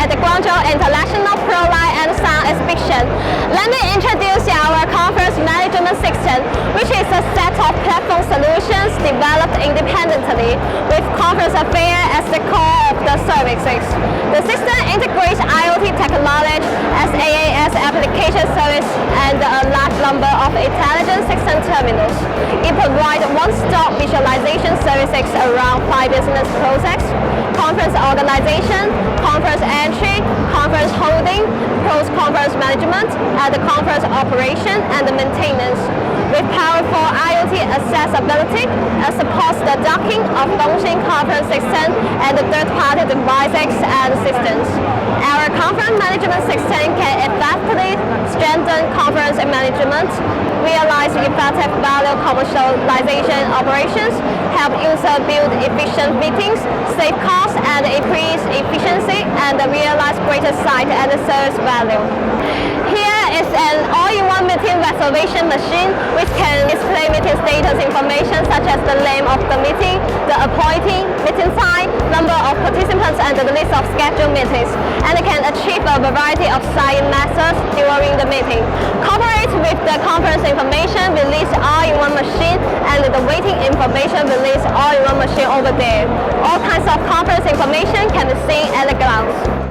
at the Guangzhou International ProLine and Sound Exhibition. Let me introduce our conference management system, which is a set of platform solutions developed independently with conference affair as the core of the services. The system integrates IoT technology, SaaS application service, and a large number of intelligent system terminals. It provides one-stop visualization services around 5 business processes: conference organization, conference entry, conference holding, post-conference management, and the conference operation and the maintenance. With powerful IoT accessibility, it supports the docking of GONSIN Conference system and the third-party devices and systems. Our conference management system can effectively strengthen conference management, realize effective value commercialization operations, help users build efficient meetings, save costs and increase efficiency, and realize greater site and service value. Here is an all-in-one meeting reservation machine which can display meeting status information such as the name of the meeting, the appointee, meeting time, number of participants, and the list of scheduled meetings, and it can achieve a variety of sign-in methods during the meeting. Cooperate with the conference information release all-in-one machine and the waiting information release all-in-one machine over there. All kinds of conference information can be seen at a glance.